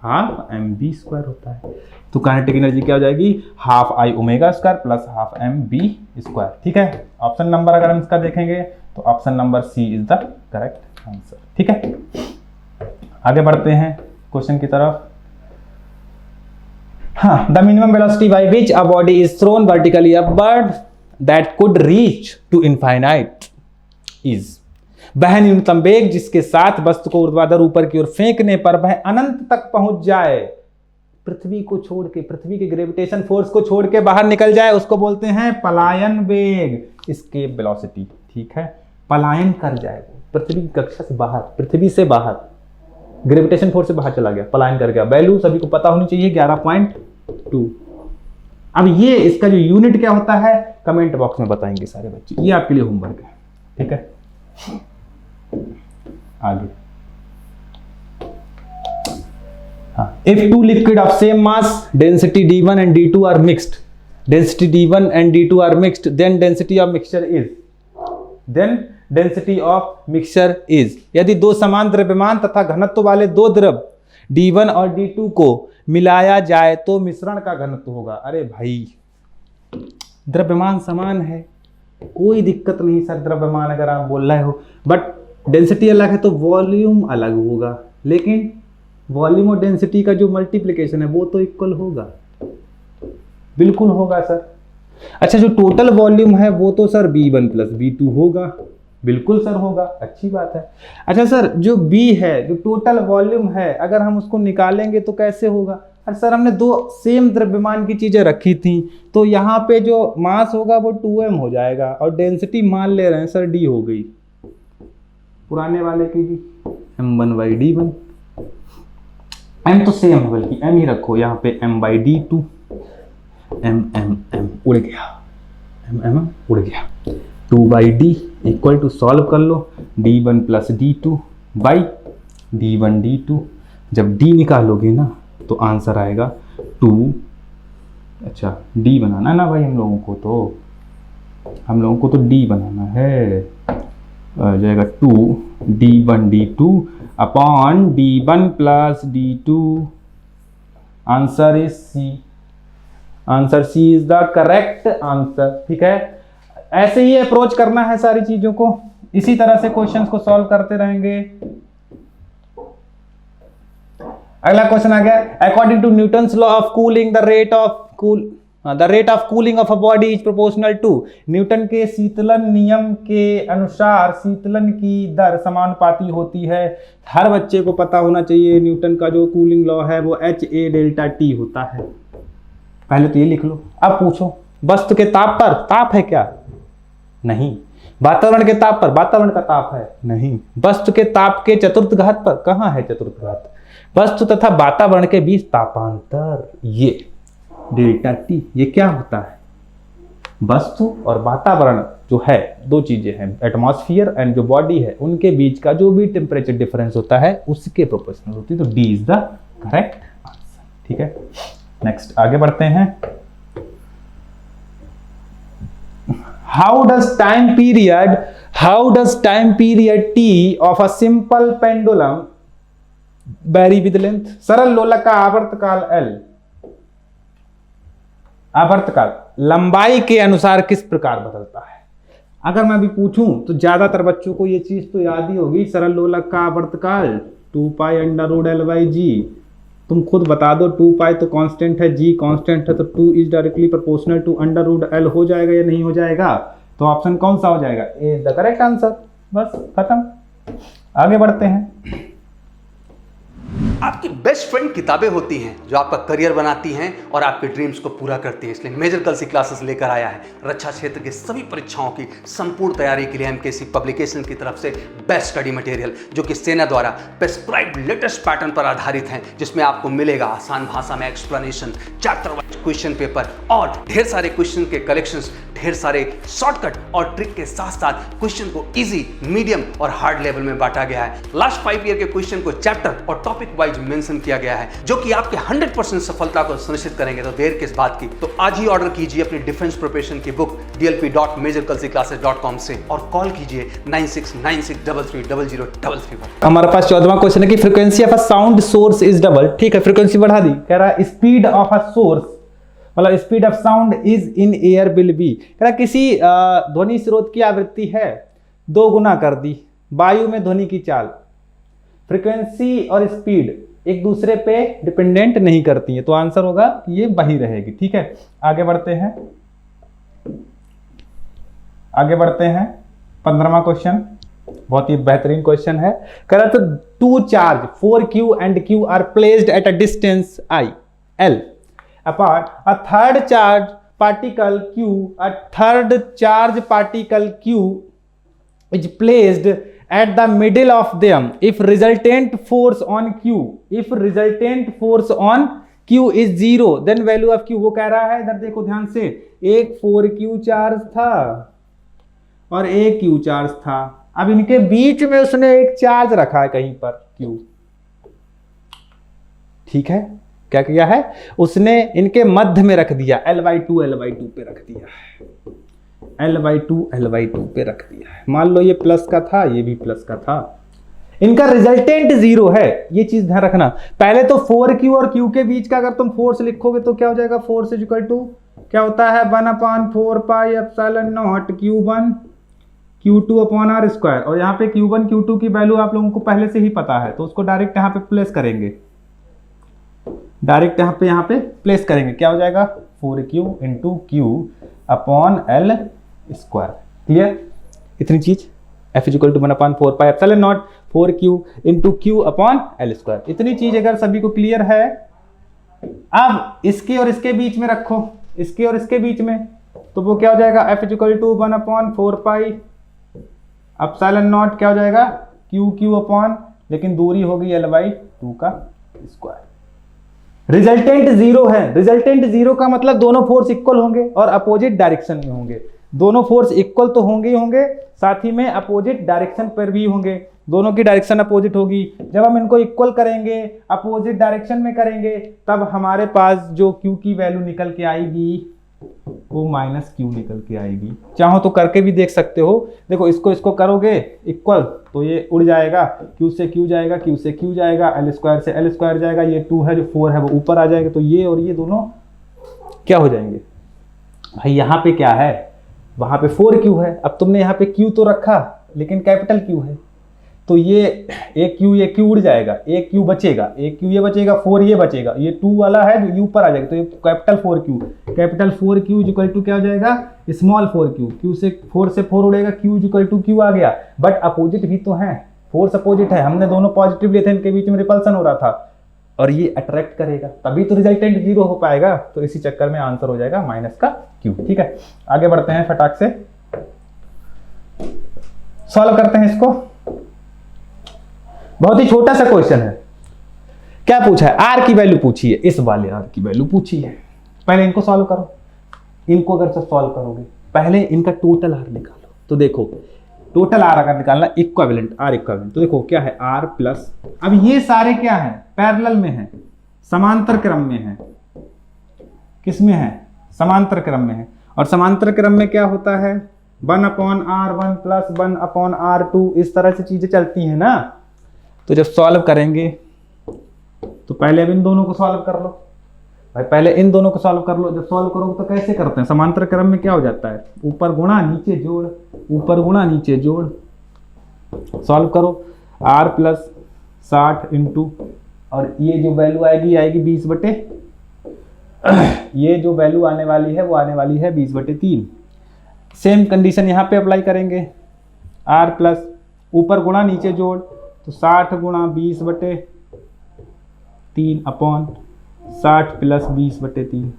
हाफ एम बी स्क्वायर होता है, तो काइनेटिक एनर्जी क्या हो जाएगी, half I omega square plus half M B square, ठीक है। ऑप्शन नंबर अगर हम इसका देखेंगे तो option number C is the correct answer, ठीक है। आगे बढ़ते हैं क्वेश्चन की तरफ। हाँ, the minimum velocity by which a body is thrown vertically upward that could reach to infinite is. वह न्यूनतम वेग जिसके साथ वस्तु को ऊर्ध्वाधर ऊपर की ओर फेंकने पर वह अनंत तक पहुंच जाए, पृथ्वी को छोड़ के, पृथ्वी के ग्रेविटेशन फोर्स को छोड़ के बाहर निकल जाए, उसको बोलते हैं पलायन वेग, एस्केप वेलोसिटी, ठीक है। पलायन कर जाए, पृथ्वी की कक्षा से बाहर, पृथ्वी से बाहर, ग्रेविटेशन फोर्स से बाहर चला गया, पलायन कर गया। वैल्यू सभी को पता होनी चाहिए 11.2। अब ये इसका जो यूनिट क्या होता है कमेंट बॉक्स में बताएंगे सारे बच्चे, ये आपके लिए होमवर्क है, ठीक है। आगे, हाँ, if two liquid of same mass, density d1 and d2 are mixed, density d1 and d2 are mixed, then density of mixture is। Then density of mixture is. यदि दो समान द्रव्यमान तथा घनत्व वाले दो द्रव D1 और D2 को मिलाया जाए तो मिश्रण का घनत्व होगा। अरे भाई द्रव्यमान समान है, कोई दिक्कत नहीं सर, द्रव्यमान अगर आप बोल रहे हो, बट डेंसिटी अलग है तो वॉल्यूम अलग होगा, लेकिन वॉल्यूम और डेंसिटी का जो मल्टीप्लिकेशन है वो तो इक्वल होगा, बिल्कुल होगा सर। अच्छा जो टोटल वॉल्यूम है वो तो सर B1 प्लस B2 होगा, बिल्कुल सर होगा, अच्छी बात है। अच्छा सर जो B है, जो टोटल वॉल्यूम है, अगर हम उसको निकालेंगे तो कैसे होगा? अरे सर हमने दो सेम द्रव्यमान की चीजें रखी थी, तो यहाँ पे जो मास होगा वो 2m हो जाएगा और डेंसिटी मान ले रहे हैं सर D हो गई, पुराने वाले की भी m1/d1, m तो सेम है बल्कि m ही रखो यहाँ पे, m/d2, m उड़ गया, m उड़ गया, 2/d इक्वल टू सॉल्व कर लो d1 plus d2 by d1 d2। जब d निकालोगे ना तो आंसर आएगा 2, अच्छा d बनाना है ना भाई हम लोगों को तो d बनाना है, आ जाएगा 2 d1 d2 upon d1 plus d2। Answer is C, answer C is the correct answer. ठीक है, ऐसे ही अप्रोच करना है सारी चीजों को, इसी तरह से क्वेश्चंस को सॉल्व करते रहेंगे। अगला क्वेश्चन आ गया, according to Newton's law of cooling the rate of cooling of a body is proportional to. Newton के शीतलन नियम के अनुसार शीतलन की दर समानुपाती होती है। हर बच्चे को पता होना चाहिए न्यूटन का जो कूलिंग लॉ है वो HA डेल्टा T होता है। पहले तो ये लिख लो। अब पूछो वस्तु के ताप पर ताप है क्या? नहीं। वातावरण के ताप पर वातावरण का ताप है? नहीं। वस्तु के ताप के चतुर्थ घात पर कहाँ है चतुर्थ घात? वस्तु तथा वातावरण के बीच तापांतर, ये डेल्टा T, ये क्या होता है? वस्तु और वातावरण जो है दो चीजें हैं, एटमॉस्फेयर एंड जो बॉडी है उनके बीच का जो भी टेम्परेचर डिफरेंस होता है उसके प्रोपोर्शनल होती है, तो D is the correct answer. ठीक है, नेक्स्ट आगे बढ़ते हैं। How does time period T of a simple pendulum vary with length? सरल लोलक का आवर्तकाल L, आवर्तकाल लंबाई के अनुसार किस प्रकार बदलता है? अगर मैं अभी पूछूं तो ज्यादातर बच्चों को ये चीज तो याद ही होगी, सरल लोलक का आवर्तकाल 2π√L/g। तुम खुद बता दो, 2π तो कांस्टेंट है, g कांस्टेंट है, तो 2 is directly proportional to √L हो जाएगा या नहीं हो जाएगा? तो ऑप्शन कौन सा हो जाएगा? ए इज द करेक्ट आंसर। बस खत्म, आगे बढ़ते हैं। आपकी बेस्ट फ्रेंड किताबें होती हैं जो आपका करियर बनाती हैं और आपके ड्रीम्स को पूरा करती हैं। इसलिए मेजर कल्सी क्लासेस लेकर आया है रक्षा क्षेत्र के सभी परीक्षाओं की संपूर्ण तैयारी के लिए MKC पब्लिकेशन की तरफ से बेस्ट स्टडी मटेरियल, जो कि सेना द्वारा प्रेस्क्राइब्ड लेटेस्ट पैटर्न पर आधारित हैं, जिसमें आपको मिलेगा आसान भाषा में explanation, chapter wise question paper और ढेर सारे क्वेश्चन के कलेक्शंस, ढेर सारे शॉर्टकट और ट्रिक के साथ साथ क्वेश्चन को इजी, मीडियम और हार्ड लेवल में बांटा गया है। लास्ट 5 ईयर के क्वेश्चन को चैप्टर और टॉपिक वाइज मेंशन किया गया है, जो कि आपके 100% सफलता को सुनिश्चित करेंगे। तो देर किस बात की, तो आज ही ऑर्डर कीजिए अपनी डिफेंस प्रिपरेशन की बुक dlp.majorkalsiclasses.com से और कॉल कीजिए 9696330033 पर। हमारे पास 14वां क्वेश्चन है कि frequency of a sound source is double. ठीक है, फ्रीक्वेंसी बढ़ा दी, कह रहा है स्पीड ऑफ अ सोर्स मतलब speed of sound is in air will be, कह रहा किसी ध्वनि स्रोत की आवृत्ति है 2 गुना कर दी वायु में ध्वनि की चाल। फ्रीक्वेंसी और स्पीड एक दूसरे पे डिपेंडेंट नहीं करती है, तो आंसर होगा ये वही रहेगी। ठीक है, आगे बढ़ते हैं 15वां क्वेश्चन, बहुत ही बेहतरीन क्वेश्चन है। कह रहा तो 2 charge 4Q and Q are placed at a distance I L apart a third charge particle Q is placed at the middle of them if resultant force on Q is 0 then value of Q। वो कह रहा है, इधर देखो ध्यान से, एक 4Q charge था और एक Q चार्ज था, अब इनके बीच में उसने एक चार्ज रखा है कहीं पर Q। ठीक है, क्या किया है उसने, इनके मध्य में रख दिया, L/2 पे रख दिया है। L/2 L/2 पे रख दिया है। मान लो ये प्लस का था, ये भी प्लस का था, इनका रिजल्टेंट 0 है, ये चीज ध्यान रखना। पहले तो 4Q और Q के बीच का अगर तुम फोर्स लिखोगे तो क्या हो जाएगा, फोर्स इज इक्वल टू क्या होता है 1/4 pi epsilon not Q1 Q2 upon R square. और यहाँ पे Q1 Q2 की वैल्यू आप लोगों को पहले से ही पता है, तो उसको डायरेक्ट यहाँ पे प्लेस करेंगे, डायरेक्ट यहाँ पे प्लेस करेंगे। क्या हो जाएगा 4Q into Q upon L square. Clear, इतनी चीज F is equal to 1/4 pi epsilon naught 4Q into Q upon L square. इतनी चीज अगर सभी को क्लियर है, अब इसके और इसके बीच में रखो, इसके और इसके बीच में, तो वो क्या हो जाएगा F is equal to 1/4 pi epsilon naught क्या हो जाएगा Q अपॉन, लेकिन दूरी होगी L/2 का स्क्वायर। रिजल्टेंट 0 है, रिजल्टेंट 0 का मतलब दोनों फोर्स इक्वल होंगे और अपोजिट डायरेक्शन में होंगे। दोनों फोर्स इक्वल तो होंगे ही होंगे, साथ ही में अपोजिट डायरेक्शन पर भी होंगे, दोनों की डायरेक्शन अपोजिट होगी। जब हम इनको इक्वल करेंगे, अपोजिट डायरेक्शन में करेंगे, तब हमारे पास जो Q की वैल्यू निकल के आएगी वो -Q निकल के आएगी। चाहो तो करके भी देख सकते हो। देखो इसको करोगे इक्वल तो ये उड़ जाएगा, Q से Q जाएगा, Q से Q जाएगा, L स्क्वायर से L स्क्वायर जाएगा, ये 2 है, जो 4 है वो ऊपर आ जाएगा, तो ये और ये दोनों क्या हो जाएंगे भाई। यहाँ पे क्या है, वहां पे 4Q है। अब तुमने यहाँ पे Q तो रखा लेकिन कैपिटल Q है, तो ये एक Q उड़ जाएगा, एक Q बचेगा, एक Q ये बचेगा, 4 ये बचेगा, ये 2 वाला है जो U ऊपर आ जाएगा, तो ये capital 4Q is equal to क्या हो जाएगा स्मॉल 4Q। Q से 4 से 4 उड़ेगा, Q is equal to Q आ गया। बट अपोजिट भी तो है, फोर्स अपोजिट है, हमने दोनों पॉजिटिव लिए थे, इनके बीच में रिपल्सन हो रहा था और ये अट्रैक्ट करेगा, तभी तो रिजल्टेंट 0 हो पाएगा। तो इसी चक्कर में आंसर हो जाएगा -Q। ठीक है, आगे बढ़ते हैं, फटाक से सॉल्व करते हैं इसको। बहुत ही छोटा सा क्वेश्चन है। क्या पूछा है, R की वैल्यू पूछी है, इस वाले R की वैल्यू पूछी है। पहले इनको सॉल्व करो, इनको अगर सॉल्व करोगे पहले इनका टोटल R निकालो। तो देखो टोटल R अगर निकालना इक्विवेलेंट R इक्विवेलेंट, तो देखो क्या है R प्लस, अब ये सारे क्या है पैरेलल में है, समांतर क्रम में है। किस में है, समांतर क्रम में है। और समांतर क्रम में क्या होता है 1/R1 प्लस 1/R2, इस तरह से चीजें चलती हैं ना। तो जब सॉल्व करेंगे तो पहले अब इन दोनों को सॉल्व कर लो भाई, पहले इन दोनों को सॉल्व कर लो। जब सॉल्व करोगे तो कैसे करते हैं, समांतर क्रम में क्या हो जाता है ऊपर गुणा नीचे जोड़, ऊपर गुणा नीचे जोड़। सॉल्व करो R प्लस 60 इंटू, और ये जो वैल्यू आएगी 20/, ये जो वैल्यू आने वाली है वो आने वाली है 20/3। सेम कंडीशन यहाँ पे अप्लाई करेंगे, R प्लस ऊपर गुणा नीचे जोड़, तो 60 गुणा 20/3 अपॉन 60 प्लस 20/3।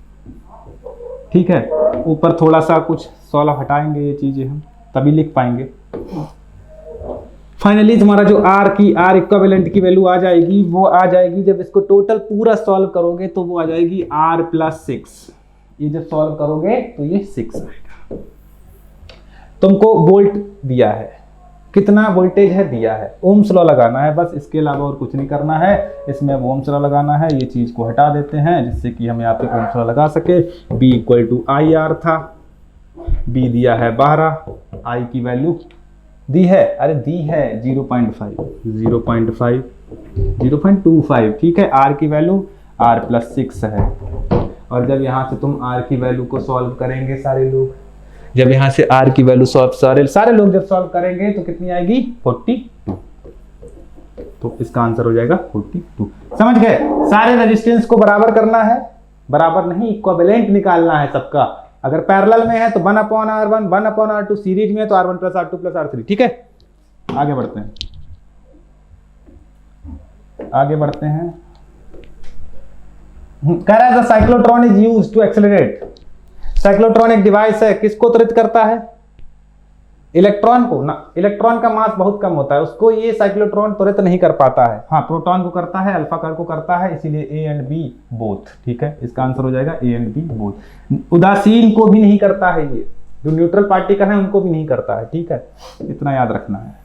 ठीक है, ऊपर थोड़ा सा कुछ 16 हटाएंगे, ये चीजें हम तभी लिख पाएंगे। फाइनली तुम्हारा जो R इक्विवेलेंट की वैल्यू आ जाएगी, वो आ जाएगी जब इसको टोटल पूरा सॉल्व करोगे तो वो आ जाएगी R प्लस 6। ये जब सॉल्व करोगे तो ये 6 आएगा। तुमको वोल्ट दिया है, कितना वोल्टेज है दिया है, ओम्स लॉ लगाना है बस, इसके अलावा और कुछ नहीं करना है। इसमें अब ओम्स लॉ लगाना है, ये चीज को हटा देते हैं जिससे कि हम यहाँ पे ओम्स लॉ लगा सके। B इक्वल टू IR था, B दिया है 12, I की वैल्यू दी है, अरे दी है 0.25, ठीक है। R की वैल्यू R प्लस 6 है। और जब यहाँ से तुम R की वैल्यू को सॉल्व करेंगे सारे लोग, जब यहाँ से R की वैल्यू सारे लोग जब सॉल्व करेंगे तो कितनी आएगी 42। तो इसका आंसर हो जाएगा 42। समझ गए, सारे रेजिस्टेंस को बराबर करना है, बराबर नहीं इक्विवेलेंट निकालना है सबका। अगर पैरेलल में है तो 1/R1 1/R2, सीरीज में है तो R1 plus R2 plus R3। ठीक है, आगे बढ़ते हैं, कह रहा है the cyclotron is used to accelerate. Cyclotron एक डिवाइस है, किसको त्वरित करता है, इलेक्ट्रॉन को ना। इलेक्ट्रॉन का मास बहुत कम होता है, उसको ये साइक्लोट्रॉन त्वरित नहीं कर पाता है। हाँ, प्रोटॉन को करता है, अल्फा को करता है, इसीलिए A एंड B बोथ। ठीक है, इसका आंसर हो जाएगा A एंड B बोथ। उदासीन को भी नहीं करता है, ये जो न्यूट्रल पार्टिकल है उनको भी नहीं करता है। ठीक है, इतना याद रखना है।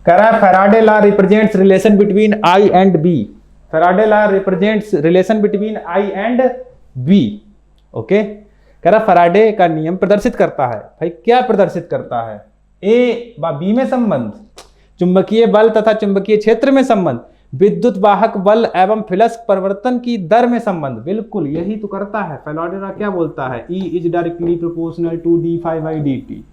कह रहा है Faraday law represents relation between I and B। Faraday law represents relation between I and B। Okay, कह रहा फैराडे का नियम प्रदर्शित करता है। भाई क्या प्रदर्शित करता है? ए व बी में संबंध, चुंबकीय बल तथा चुंबकीय क्षेत्र में संबंध, विद्युत वाहक बल एवं फ्लक्स परिवर्तन की दर में संबंध। बिल्कुल यही तो करता है। फैराडे क्या बोलता है? E is directly proportional to d∅dt।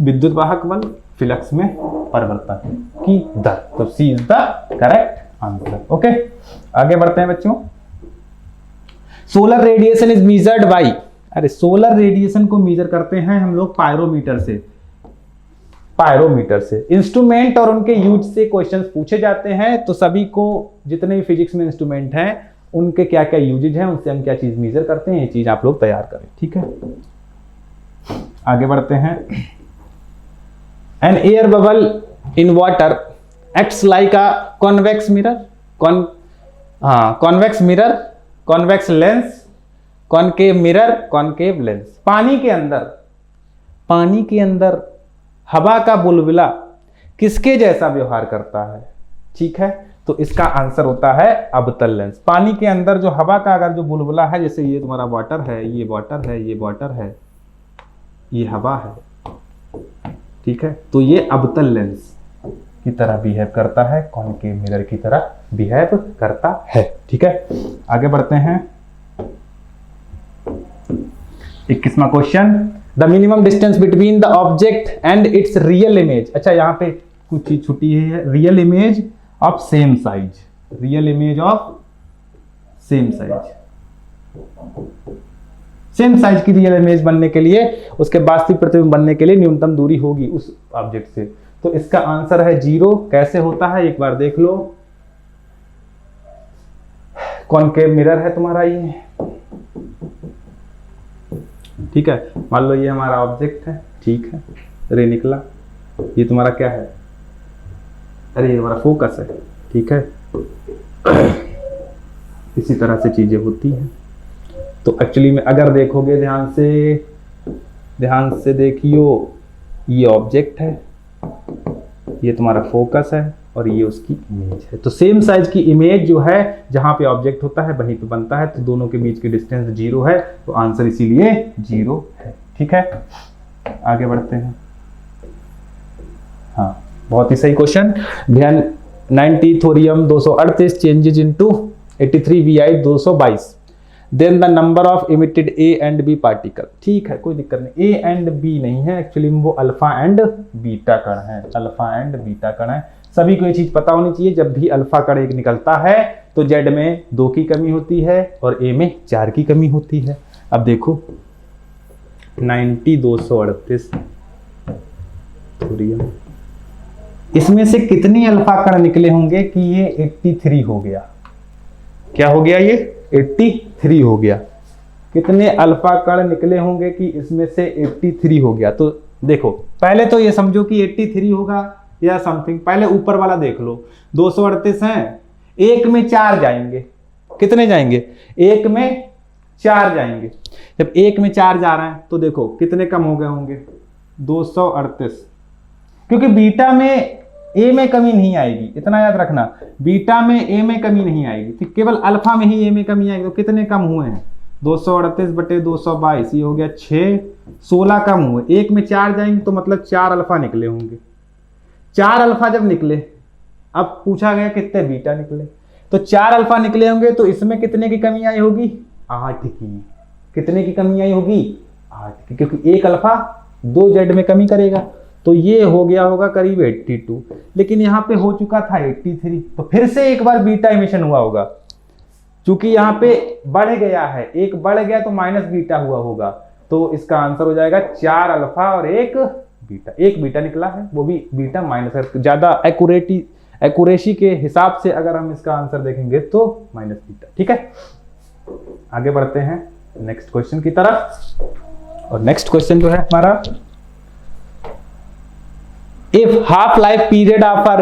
विद्युत वाहक बल, फ्लक्स में परिवर्तन की दर। तो C is the correct answer. Okay, आगे बढ़ते हैं बच्चों। Solar radiation is measured by, अरे सोलर रेडिएशन को मेजर करते हैं हम लोग पायरोमीटर से। पायरोमीटर से इंस्ट्रूमेंट और उनके यूज से क्वेश्चंस पूछे जाते हैं। तो सभी को जितने भी फिजिक्स में इंस्ट्रूमेंट हैं उनके क्या क्या यूजेज हैं, उनसे हम क्या चीज मेजर करते हैं, ये चीज आप लोग तैयार करें। ठीक है, आगे बढ़ते हैं। An air bubble in water acts like a convex mirror, convex mirror, convex lens, concave mirror, concave lens. पानी के अंदर हवा का बुलबुला किसके जैसा व्यवहार करता है? ठीक है, तो इसका आंसर होता है अवतल लेंस। पानी के अंदर जो हवा का अगर जो बुलबुला है, जैसे ये तुम्हारा वाटर है, ये वाटर है, ये वाटर है, ये हवा है, ठीक है, तो ये अवतल लेंस की तरह बिहेव करता है, कॉनकेव मिरर की तरह बिहेव करता है। ठीक है, आगे बढ़ते हैं। 21वां question, the minimum distance between the object and its real image. अच्छा, यहाँ पे कुछ चीज छुट्टी है, real image of same size, real image of same size. Same size की रियल इमेज बनने के लिए, उसके वास्तविक प्रतिबिंब बनने के लिए न्यूनतम दूरी होगी उस ऑब्जेक्ट से। तो इसका आंसर है 0। कैसे होता है एक बार देख लो। कॉनकेव मिरर है तुम्हारा ये, ठीक है, मान लो ये हमारा ऑब्जेक्ट है, ठीक है, रे निकला, ये तुम्हारा क्या है? अरे ये हमारा फोकस है, ठीक है। इसी तरह से चीजें होती हैं। तो एक्चुअली में अगर देखोगे ध्यान से देखियो, ये ऑब्जेक्ट है, ये तुम्हारा फोकस है और ये उसकी इमेज है। तो सेम साइज की इमेज जो है जहां पे ऑब्जेक्ट होता है वहीं पे बनता है। तो दोनों के बीच की डिस्टेंस 0 है, तो आंसर इसीलिए 0 है। ठीक है, आगे बढ़ते हैं। हाँ, बहुत ही सही क्वेश्चन। ध्यान 90 thorium 238 changes into 83 Vi 222, then the number of emitted A and B particle. ठीक है, कोई दिक्कत नहीं, ए एंड बी नहीं है, एक्चुअली वो अल्फा एंड बीटा कण है, अल्फा एंड बीटा कण है। सभी को ये चीज पता होनी चाहिए, जब भी अल्फा कण एक निकलता है तो जेड में 2 की कमी होती है और ए में 4 की कमी होती है। अब देखो 90 238 थोरियम, इसमें से कितने अल्फा कण निकले होंगे कि ये 83 हो गया? क्या हो गया? ये 83 हो गया। कितने अल्फा कण निकले होंगे कि इसमें से 83 हो गया? तो देखो, पहले तो ये समझो कि 83 होगा या समथिंग। पहले ऊपर वाला देख लो, 238 हैं, 1 में 4 जाएंगे। कितने जाएंगे? 1 में 4 जाएंगे। जब 1 में 4 जा रहे हैं तो देखो कितने कम हो गए होंगे? 238। क्योंकि बीटा में ए में कमी नहीं आएगी, इतना याद रखना, बीटा में ए में कमी नहीं आएगी, तो केवल अल्फा में ही ए में कमी आएगी। तो कितने कम हुए हैं? 238 बटे 222, ये हो गया 6, 16 कम हुए। 1 में 4 जाएंगे तो मतलब 4 अल्फा निकले होंगे। 4 अल्फा जब निकले, अब पूछा गया कितने बीटा निकले, तो 4 अल्फा निकले होंगे। तो इसमें कितने की कमी आई होगी? 8 की। कितने की कमी आई होगी? 8 की, क्योंकि 1 अल्फा 2 जेड में कमी करेगा। तो ये हो गया होगा करीब 82, लेकिन यहाँ पे हो चुका था 83। तो फिर से एक बार बीटा इमिशन हुआ होगा, क्योंकि यहाँ पे बढ़ गया है, एक बढ़ गया तो माइनस बीटा हुआ होगा। तो इसका आंसर हो जाएगा 4 अल्फा और 1 बीटा। 1 बीटा निकला है, वो भी बीटा माइनस है। ज्यादा एक्यूरेसी के हिसाब से अगर हम इसका आंसर देखेंगे तो माइनस बीटा। ठीक है, आगे बढ़ते हैं नेक्स्ट क्वेश्चन की तरफ। और नेक्स्ट क्वेश्चन जो है हमारा, if half life period of a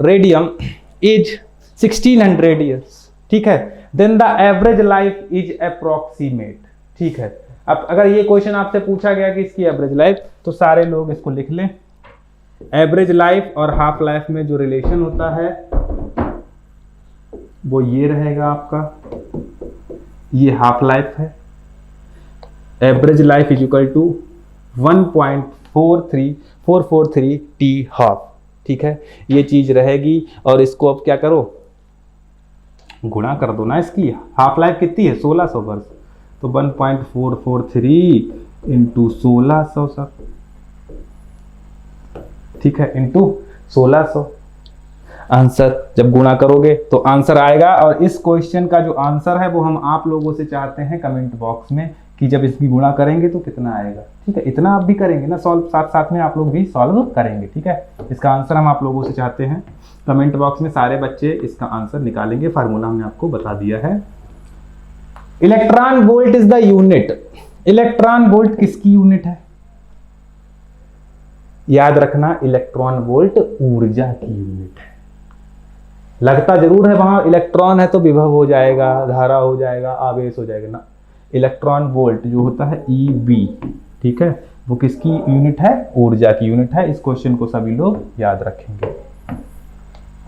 radium is 1600 years, ठीक है, then the average life is approximate। ठीक है, अब अगर ये क्वेश्चन आपसे पूछा गया कि इसकी एवरेज लाइफ, तो सारे लोग इसको लिख लें। एवरेज लाइफ और हाफ लाइफ में जो रिलेशन होता है वो ये रहेगा आपका, ये हाफ लाइफ है average life is equal to 1.43443 T half. ठीक है, ये चीज रहेगी और इसको अब क्या करो, गुणा कर दो ना, इसकी हाफ लाइफ कितनी है 1600 वर्ष, तो 1.443 इंटू 1600 सर, ठीक है, इंटू 1600। आंसर जब गुणा करोगे तो आंसर आएगा। और इस क्वेश्चन का जो आंसर है वो हम आप लोगों से चाहते हैं कमेंट बॉक्स में कि जब इसकी गुणा करेंगे तो कितना आएगा। ठीक है, इतना आप भी करेंगे ना सॉल्व, साथ साथ में आप लोग भी सॉल्व करेंगे। ठीक है, इसका आंसर हम आप लोगों से चाहते हैं कमेंट बॉक्स में, सारे बच्चे इसका आंसर निकालेंगे। फार्मूला हमने आपको बता दिया है। Electron volt is the unit. Electron volt किसकी यूनिट है? याद रखना, इलेक्ट्रॉन वोल्ट ऊर्जा की यूनिट है। लगता जरूर है वहां इलेक्ट्रॉन है तो विभव हो जाएगा, धारा हो जाएगा, आवेश हो जाएगा ना। इलेक्ट्रॉन वोल्ट जो होता है EV, ठीक है, वो किसकी यूनिट है? ऊर्जा की यूनिट है। इस क्वेश्चन को सभी लोग याद रखेंगे।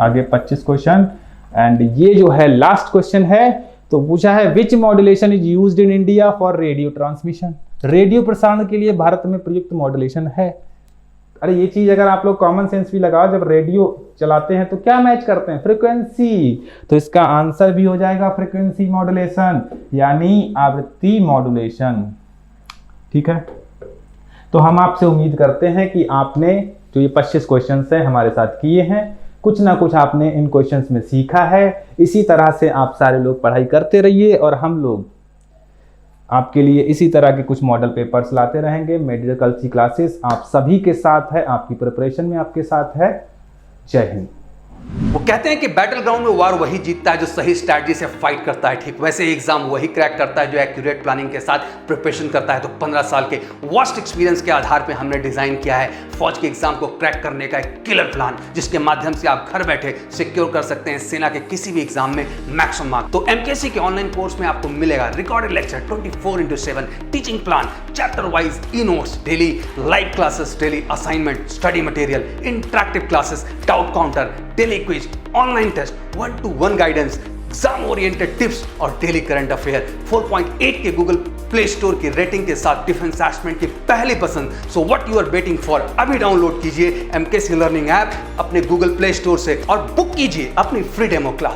आगे 25 क्वेश्चन, एंड ये जो है लास्ट क्वेश्चन है। तो पूछा है which modulation is used in India for radio transmission. Radio प्रसारण के लिए भारत में प्रयुक्त मॉड्यूलेशन है। अरे ये चीज अगर आप लोग कॉमन सेंस भी लगाओ, जब रेडियो चलाते हैं तो क्या मैच करते हैं? फ्रीक्वेंसी। तो इसका आंसर भी हो जाएगा फ्रीक्वेंसी मॉड्यूलेशन, यानी आवृत्ति मॉड्यूलेशन। ठीक है, तो हम आपसे उम्मीद करते हैं कि आपने जो ये 25 क्वेश्चन है हमारे साथ किए हैं, कुछ ना कुछ आपने इन क्वेश्चंस में सीखा है। इसी तरह से आप सारे लोग पढ़ाई करते रहिए और हम लोग आपके लिए इसी तरह के कुछ मॉडल पेपर्स लाते रहेंगे। मेडिकल सी क्लासेस आप सभी के साथ है, आपकी प्रिपरेशन में आपके साथ है। जय हिंद। वो कहते हैं कि बैटल ग्राउंड में वार वही जीतता है जो सही स्ट्रैटेजी से फाइट करता है। ठीक वैसे एग्जाम वही क्रैक करता है जो एक्यूरेट प्लानिंग के साथ प्रिपरेशन करता है। तो 15 साल के वास्ट एक्सपीरियंस के आधार पे हमने डिजाइन किया है फौज के एग्जाम को क्रैक करने का एक किलर प्लान, जिसके माध्यम से आप घर बैठे सिक्योर कर सकते हैं सेना के किसी भी एग्जाम में मैक्सिमम मार्क्स। तो MKC के ऑनलाइन कोर्स में आपको मिलेगा recorded lecture 24/7, teaching plan, chapter wise e notes, daily live classes, daily assignment, study material, interactive classes, doubt counter, daily quiz, online test, 1-to-1 guidance, exam oriented tips और daily current affair. 4.8 के Google Play Store की rating के साथ defence aspirant की पहली पसंद। So what you are waiting for? अभी download कीजिए MKC लर्निंग ऐप अपने गूगल प्ले स्टोर से और बुक कीजिए अपनी फ्री डेमो क्लास।